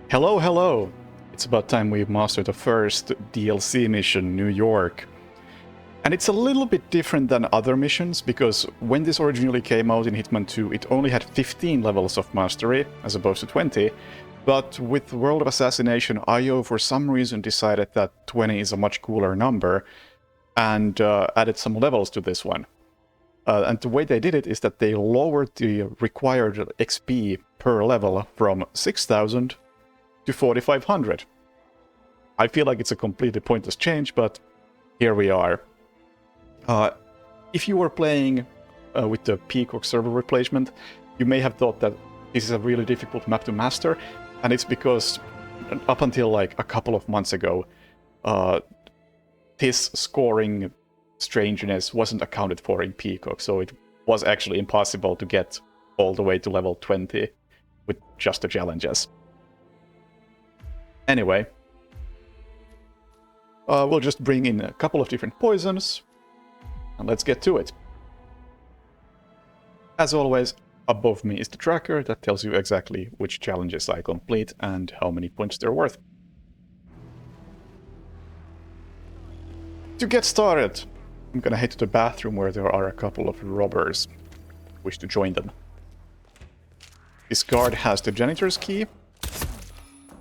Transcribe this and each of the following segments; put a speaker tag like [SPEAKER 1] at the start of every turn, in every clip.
[SPEAKER 1] Hello, hello! It's about time we mastered the first DLC mission, New York. And it's a little bit different than other missions, because when this originally came out in Hitman 2, it only had 15 levels of mastery, as opposed to 20. But with World of Assassination, IO for some reason decided that 20 is a much cooler number, and added some levels to this one. And the way they did it is that they lowered the required XP per level from 6,000 to 4,500. I feel like it's a completely pointless change, but here we are. If you were playing with the Peacock server replacement, you may have thought that this is a really difficult map to master, and it's because up until like a couple of months ago, this scoring strangeness wasn't accounted for in Peacock, so it was actually impossible to get all the way to level 20 with just the challenges. Anyway, we'll just bring in a couple of different poisons, and let's get to it. As always, above me is the tracker that tells you exactly which challenges I complete and how many points they're worth. To get started, I'm gonna head to the bathroom where there are a couple of robbers who wish to join them. This guard has the janitor's key,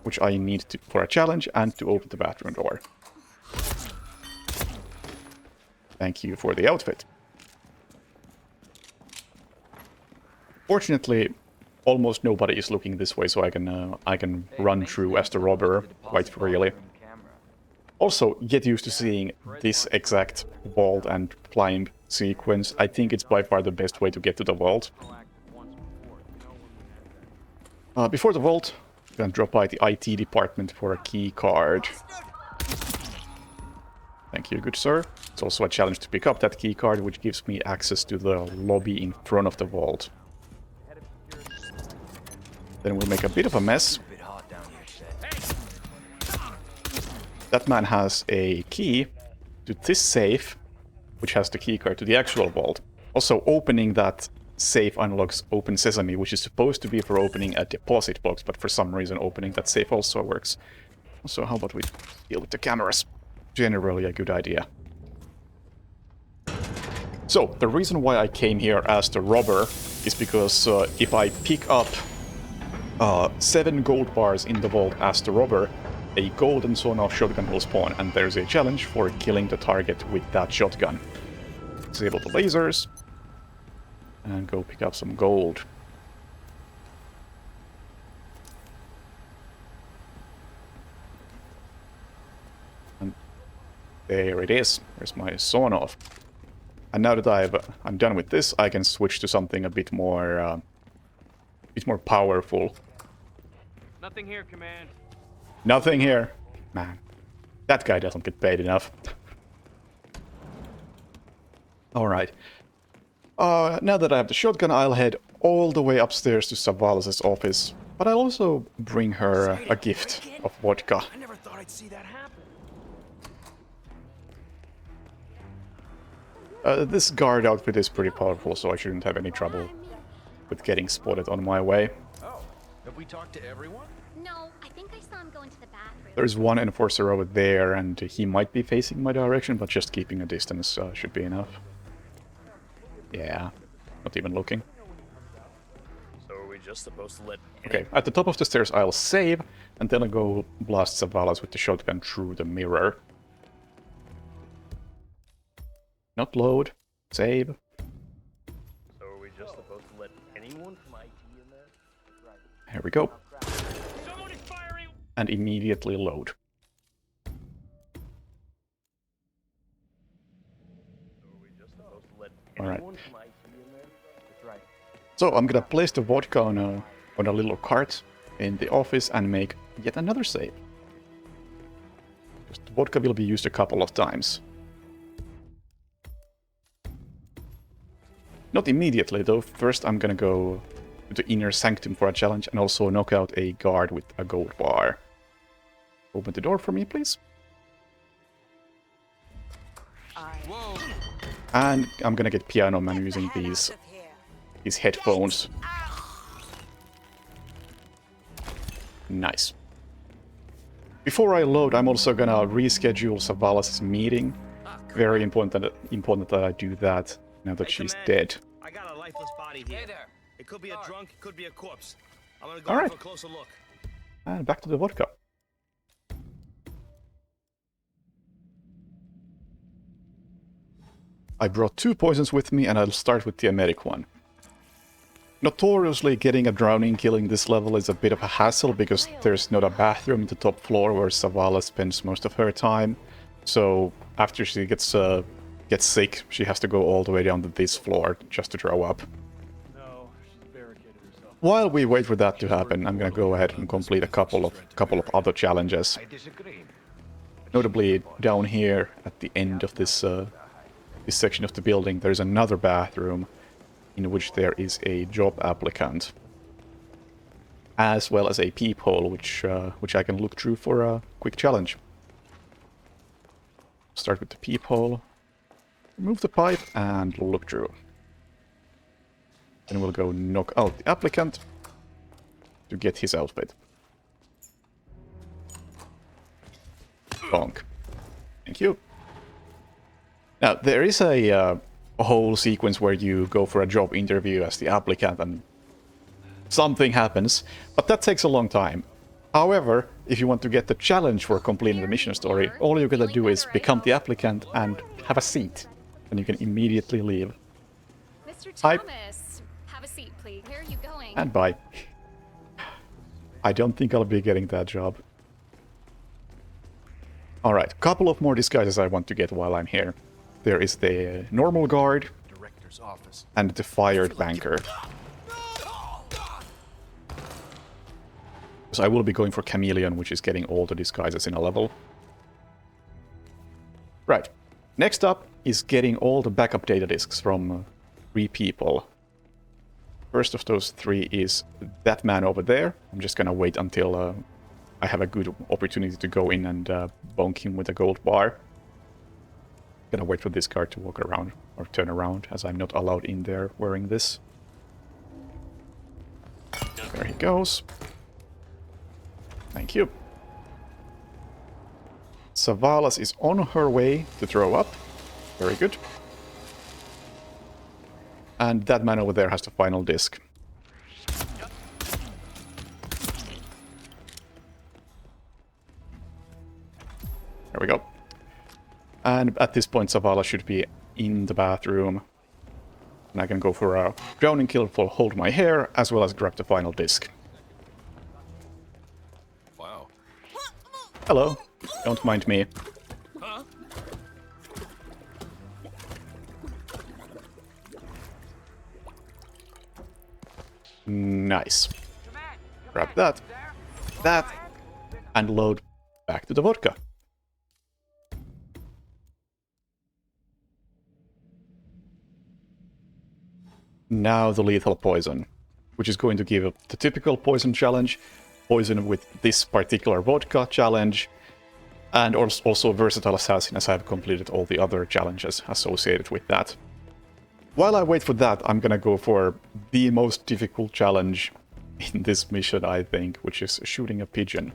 [SPEAKER 1] which I need for a challenge and to open the bathroom door. Thank you for the outfit. Fortunately, almost nobody is looking this way, so I can run through as the robber quite freely. Also, get used to seeing this exact vault and climb sequence. I think it's by far the best way to get to the vault. Before the vault, I'm gonna drop by the IT department for a key card. Thank you, good sir. It's also a challenge to pick up that key card, which gives me access to the lobby in front of the vault. Then we'll make a bit of a mess. That man has a key to this safe, which has the key card to the actual vault. Also, opening that safe unlocks Open Sesame, which is supposed to be for opening a deposit box, but for some reason opening that safe also works. So how about we deal with the cameras? Generally a good idea. So, the reason why I came here as the robber is because if I pick up 7 gold bars in the vault as the robber, a golden sawn-off shotgun will spawn, and there's a challenge for killing the target with that shotgun. Disable the lasers, and go pick up some gold. And there it is. There's my sawn-off. And now that I'm done with this, I can switch to something a bit more powerful.
[SPEAKER 2] Nothing here, Command.
[SPEAKER 1] Nothing here. Man, that guy doesn't get paid enough. Alright. Now that I have the shotgun, I'll head all the way upstairs to Savalas' office. But I'll also bring her a gift of vodka.
[SPEAKER 2] I never thought I'd see that happen.
[SPEAKER 1] This guard outfit is pretty powerful, so I shouldn't have any trouble with getting spotted on my way.
[SPEAKER 2] Oh, have we talked to everyone?
[SPEAKER 3] No, I think I saw him go into the bathroom.
[SPEAKER 1] There's one enforcer over there, and he might be facing my direction, but just keeping a distance should be enough. Yeah, not even looking.
[SPEAKER 2] So are we just supposed to let...
[SPEAKER 1] Okay, at the top of the stairs I'll save, and then I'll go blast Savalas with the shotgun through the mirror. Not load, save.
[SPEAKER 2] So are we just supposed to let anyone from IT in there? Right.
[SPEAKER 1] Here we go.
[SPEAKER 2] Someone is firing!
[SPEAKER 1] And immediately load.
[SPEAKER 2] So are we just supposed to let
[SPEAKER 1] Alright.
[SPEAKER 2] anyone from IT in there? That's right.
[SPEAKER 1] So I'm gonna place the vodka on a little cart in the office and make yet another save. The vodka will be used a couple of times. Not immediately though. First I'm gonna go to the inner sanctum for a challenge and also knock out a guard with a gold bar. Open the door for me, please.
[SPEAKER 2] Whoa!
[SPEAKER 1] And I'm gonna get Piano Man using these headphones. Nice. Before I load, I'm also gonna reschedule Savalas' meeting. Very important that I do that now that she's dead.
[SPEAKER 4] I got a lifeless body here. Hey there. It could be a drunk, it could be a corpse. I'm gonna go
[SPEAKER 1] All right.
[SPEAKER 4] for a closer look.
[SPEAKER 1] And back to the vodka. I brought 2 poisons with me, and I'll start with the emetic one. Notoriously, getting a drowning kill in this level is a bit of a hassle because there's not a bathroom in the top floor where Zavala spends most of her time. So after she gets sick, she has to go all the way down to this floor just to throw up.
[SPEAKER 2] No, she's barricaded herself.
[SPEAKER 1] While we wait for that to happen, I'm gonna go ahead and complete a couple of other challenges. Notably, down here at the end of this section of the building, there's another bathroom in which there is a job applicant, as well as a peephole, which I can look through for a quick challenge. Start with the peephole, remove the pipe, and look through. Then we'll go knock out the applicant to get his outfit. Bonk. Thank you. Now, there is a whole sequence where you go for a job interview as the applicant and something happens, but that takes a long time. However, if you want to get the challenge for completing the mission story, all you gotta do is become the applicant and have a seat, and you can immediately leave.
[SPEAKER 5] Mr.
[SPEAKER 1] Hi.
[SPEAKER 5] Thomas, have a seat, please. Where are you going?
[SPEAKER 1] And bye. I don't think I'll be getting that job. Alright, couple of more disguises I want to get while I'm here. There is the normal guard
[SPEAKER 6] Director's office.
[SPEAKER 1] and the fired banker. So I will be going for Chameleon, which is getting all the disguises in a level. Right. Next up is getting all the backup data disks from 3 people. First of those 3 is that man over there. I'm just gonna wait until I have a good opportunity to go in and bonk him with a gold bar. Gonna wait for this guard to walk around or turn around, as I'm not allowed in there wearing this. There he goes. Thank you. Savalas is on her way to throw up. Very good. And that man over there has the final disc. There we go. And at this point, Zavala should be in the bathroom. And I can go for a drowning kill for hold my hair, as well as grab the final disc.
[SPEAKER 6] Wow.
[SPEAKER 1] Hello. Don't mind me. Nice. Grab that, and load back to the vodka. Now the lethal poison, which is going to give the typical poison challenge, poison with this particular vodka challenge, and also versatile assassin, as I've completed all the other challenges associated with that. While I wait for that, I'm gonna go for the most difficult challenge in this mission, I think, which is shooting a pigeon.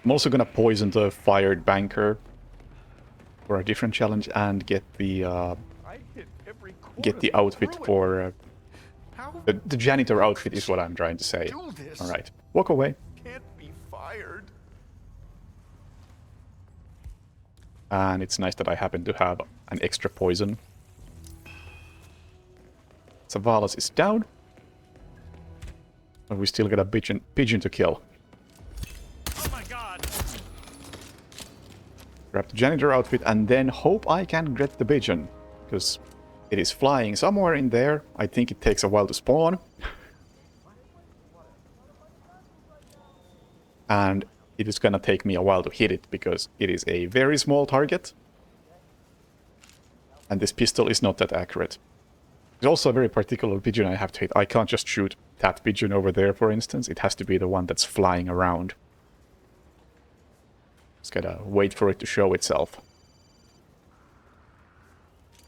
[SPEAKER 1] I'm also gonna poison the fired banker for a different challenge and get the outfit for the janitor outfit is what I'm trying to say. All right, walk away.
[SPEAKER 6] Can't be fired.
[SPEAKER 1] And it's nice that I happen to have an extra poison. Savalas is down, but we still got a pigeon to kill.
[SPEAKER 4] Oh my god!
[SPEAKER 1] Grab the janitor outfit and then hope I can get the pigeon, because it is flying somewhere in there. I think it takes a while to spawn. And it is gonna take me a while to hit it, because it is a very small target. And this pistol is not that accurate. It's also a very particular pigeon I have to hit. I can't just shoot that pigeon over there, for instance. It has to be the one that's flying around. Just gotta wait for it to show itself.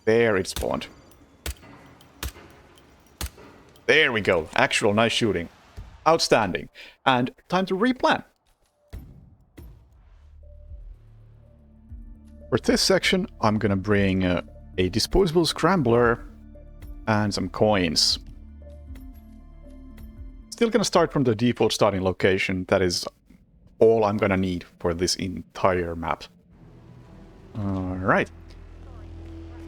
[SPEAKER 1] There it spawned. There we go. Actual nice shooting. Outstanding. And time to replan. For this section, I'm gonna bring a disposable scrambler and some coins. Still gonna start from the default starting location. That is all I'm gonna need for this entire map. Alright.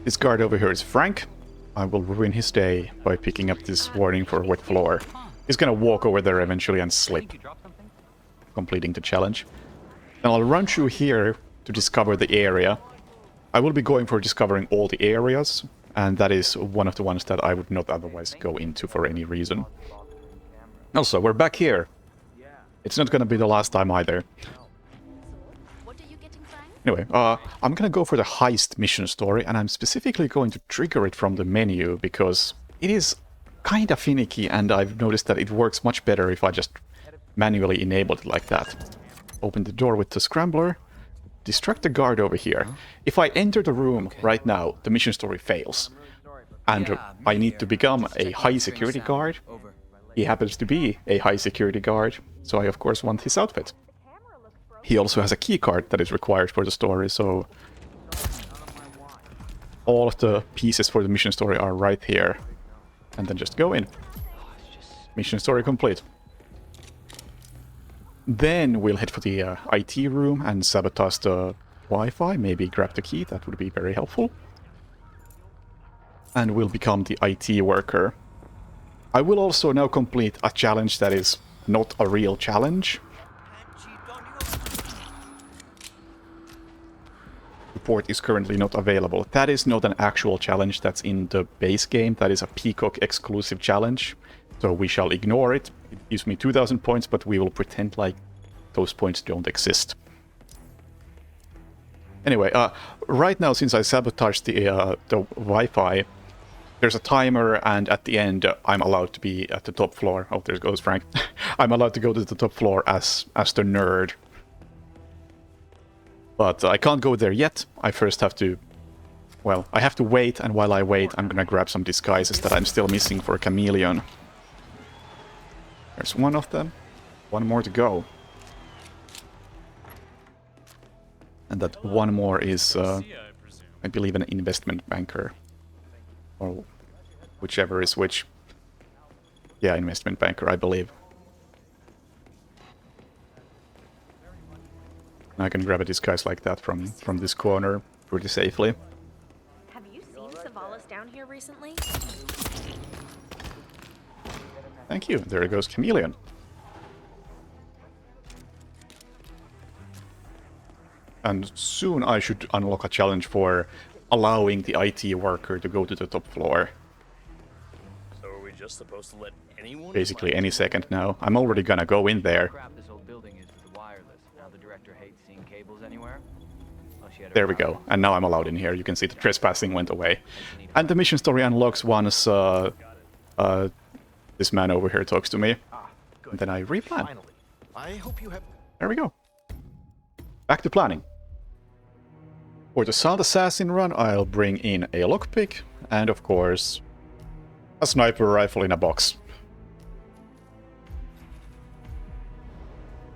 [SPEAKER 1] This guard over here is Frank. I will ruin his day by picking up this warning for wet floor. He's gonna walk over there eventually and slip, completing the challenge. Then I'll run through here to discover the area. I will be going for discovering all the areas, and that is one of the ones that I would not otherwise go into for any reason. Also, we're back here. It's not gonna be the last time either. Anyway, I'm gonna go for the Heist mission story, and I'm specifically going to trigger it from the menu, because it is kinda finicky, and I've noticed that it works much better if I just manually enable it like that. Open the door with the scrambler. Distract the guard over here. If I enter the room right now, the mission story fails. And I need to become a high security guard. He happens to be a high security guard, so I of course want his outfit. He also has a key card that is required for the story, so all of the pieces for the mission story are right here. And then just go in. Mission story complete. Then we'll head for the IT room and sabotage the Wi-Fi. Maybe grab the key, that would be very helpful. And we'll become the IT worker. I will also now complete a challenge that is not a real challenge. Report is currently not available. That is not an actual challenge that's in the base game. That is a Peacock exclusive challenge. So we shall ignore it. It gives me 2000 points, but we will pretend like those points don't exist. Anyway, right now, since I sabotaged the Wi-Fi, there's a timer, and at the end, I'm allowed to be at the top floor. Oh, there goes Frank. I'm allowed to go to the top floor as the nerd. But I can't go there yet. I first have to... Well, I have to wait, and while I wait, I'm gonna grab some disguises that I'm still missing for a chameleon. There's one of them. One more to go. And that one more is, I believe, an investment banker. Or whichever is which. Yeah, investment banker, I believe. I can grab a disguise like that from this corner pretty safely.
[SPEAKER 7] Have you seen Savalas down here recently?
[SPEAKER 1] Thank you. There goes Chameleon. And soon I should unlock a challenge for allowing the IT worker to go to the top floor.
[SPEAKER 2] So are we just supposed to let anyone?
[SPEAKER 1] Basically any second now. I'm already gonna go in there.
[SPEAKER 8] Crap this whole building is with the wireless. Now the director hates seeing cables anywhere. Well, she had her
[SPEAKER 1] There we go. And now I'm allowed in here. You can see the trespassing went away. And the mission story unlocks once this man over here talks to me. And then I replan.
[SPEAKER 6] Finally. I hope you have...
[SPEAKER 1] There we go. Back to planning. For the Assault Assassin run, I'll bring in a lockpick, and of course, a sniper rifle in a box.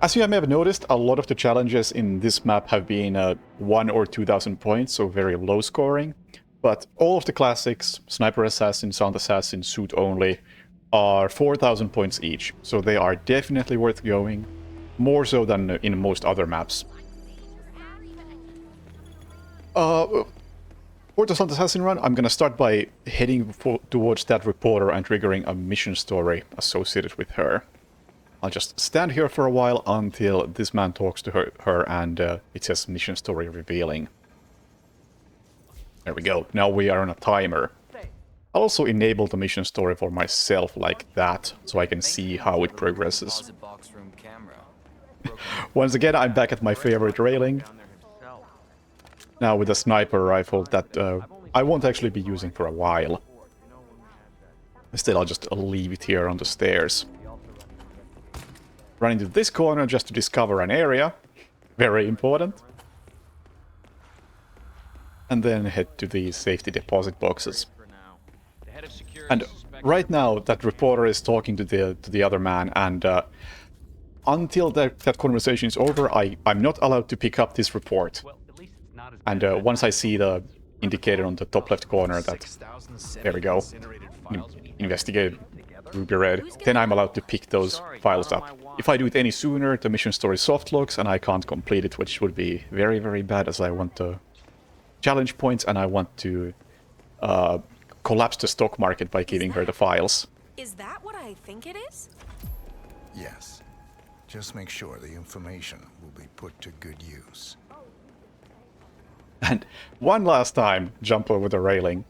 [SPEAKER 1] As you may have noticed, a lot of the challenges in this map have been 1 or 2000 points, so very low scoring. But all of the classics, Sniper Assassin, Sound Assassin, Suit Only, are 4000 points each, so they are definitely worth going, more so than in most other maps. For the Sound Assassin run, I'm gonna start by heading towards that reporter and triggering a mission story associated with her. I'll just stand here for a while until this man talks to her and it says mission story revealing. There we go. Now we are on a timer. I'll also enable the mission story for myself like that, so I can see how it progresses. Once again, I'm back at my favorite railing. Now with a sniper rifle that I won't actually be using for a while. Instead, I'll just leave it here on the stairs. Run into this corner just to discover an area. Very important. And then head to the safety deposit boxes. And right now that reporter is talking to the other man, and until that conversation is over, I'm not allowed to pick up this report.
[SPEAKER 8] Well, at least it's not as
[SPEAKER 1] And
[SPEAKER 8] bad as
[SPEAKER 1] once I see the indicator on the top left corner that
[SPEAKER 6] 6,000
[SPEAKER 1] there we go,
[SPEAKER 6] incinerated files.
[SPEAKER 1] investigate Ruby Red, then I'm allowed to pick those files up. If I do it any sooner, the mission story soft locks and I can't complete it, which would be very, very bad, as I want the challenge points and I want to collapse the stock market by giving her the files.
[SPEAKER 7] Is that what I think it is?
[SPEAKER 9] Yes. Just make sure the information will be put to good use.
[SPEAKER 1] And one last time, jump over the railing.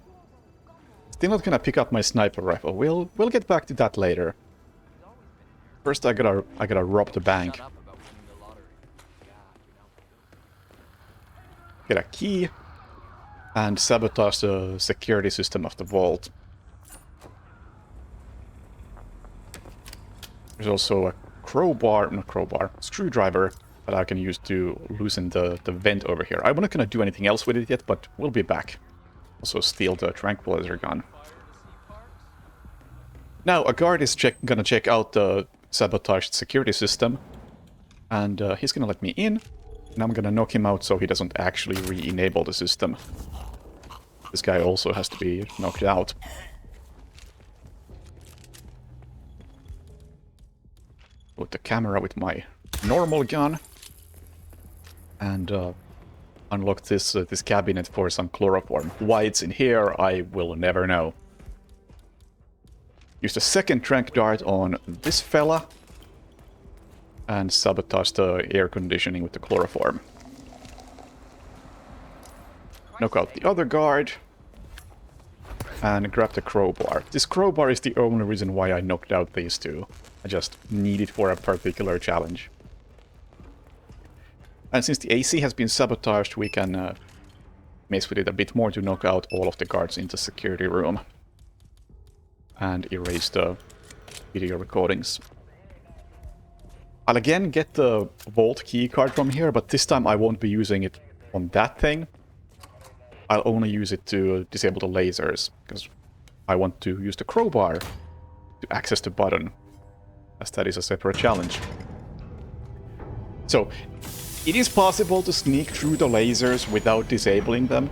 [SPEAKER 1] Still not gonna pick up my sniper rifle. We'll get back to that later. First, I gotta rob the bank.
[SPEAKER 8] up about winning the lottery. God,
[SPEAKER 1] Get a key and sabotage the security system of the vault. There's also a screwdriver that I can use to loosen the vent over here. I'm not gonna do anything else with it yet, but we'll be back. Also steal the tranquilizer gun. Now, a guard is gonna check out the sabotaged security system, and he's gonna let me in, and I'm gonna knock him out so he doesn't actually re-enable the system. This guy also has to be knocked out. Put the camera with my normal gun, and unlock this cabinet for some chloroform. Why it's in here, I will never know. Use the second trank dart on this fella, and sabotage the air conditioning with the chloroform. Knock out the other guard, and grab the crowbar. This crowbar is the only reason why I knocked out these two. I just need it for a particular challenge. And since the AC has been sabotaged, we can mess with it a bit more to knock out all of the guards in the security room. And erase the video recordings. I'll again get the vault key card from here, but this time I won't be using it on that thing. I'll only use it to disable the lasers, because I want to use the crowbar to access the button, as that is a separate challenge. So, it is possible to sneak through the lasers without disabling them,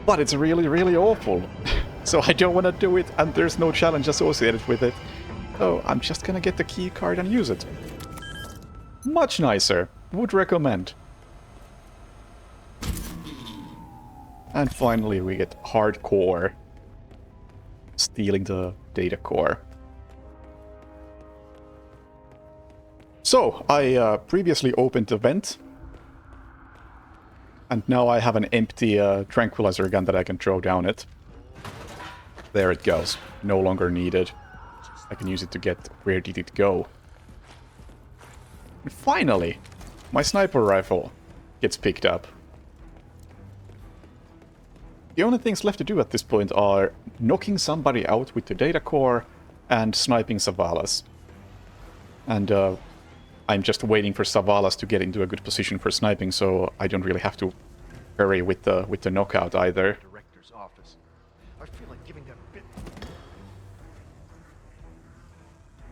[SPEAKER 1] but it's really, really awful. So I don't want to do it, and there's no challenge associated with it. So I'm just gonna get the key card and use it. Much nicer. Would recommend. And finally we get hardcore. Stealing the data core. So, I previously opened the vent. And now I have an empty tranquilizer gun that I can throw down it. There it goes. No longer needed. I can use it to get... Where did it go? And finally, my sniper rifle gets picked up. The only things left to do at this point are knocking somebody out with the data core and sniping Savalas. And I'm just waiting for Savalas to get into a good position for sniping, so I don't really have to hurry with the knockout either.
[SPEAKER 6] Director's office. I feel like giving that bit.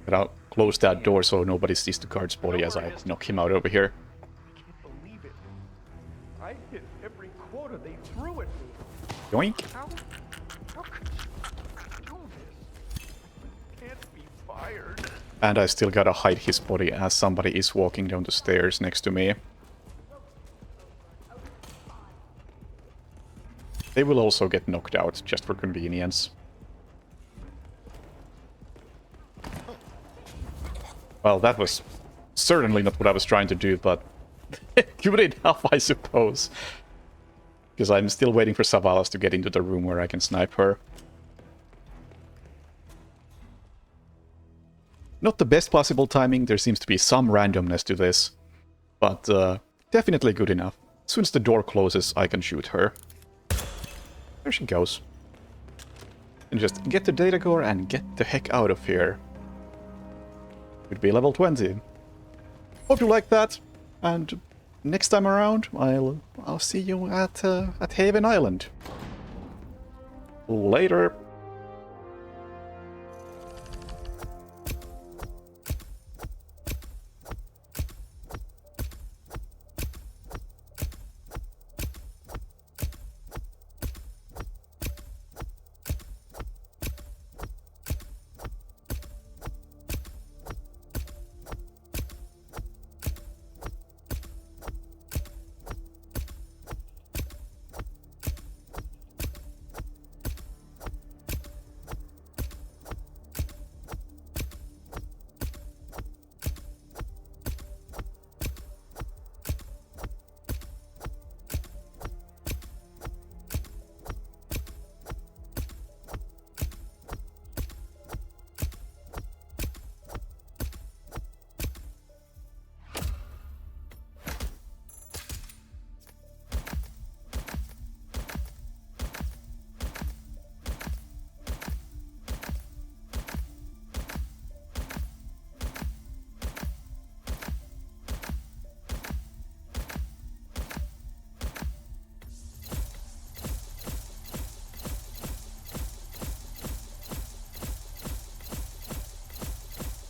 [SPEAKER 1] But I'll close that door so nobody sees the guard's body as I knock him out over here.
[SPEAKER 2] I can't believe it. I hit every quota they threw at me.
[SPEAKER 1] Yoink!
[SPEAKER 2] How could you do this? I can't be fired.
[SPEAKER 1] And I still gotta hide his body as somebody is walking down the stairs next to me. They will also get knocked out, just for convenience. Well, that was certainly not what I was trying to do, but good enough, I suppose. Because I'm still waiting for Savalas to get into the room where I can snipe her. Not the best possible timing, there seems to be some randomness to this. But definitely good enough. As soon as the door closes, I can shoot her. There she goes. And just get the data core and get the heck out of here. Could be level 20. Hope you like that, and next time around, I'll see you at Haven Island. Later.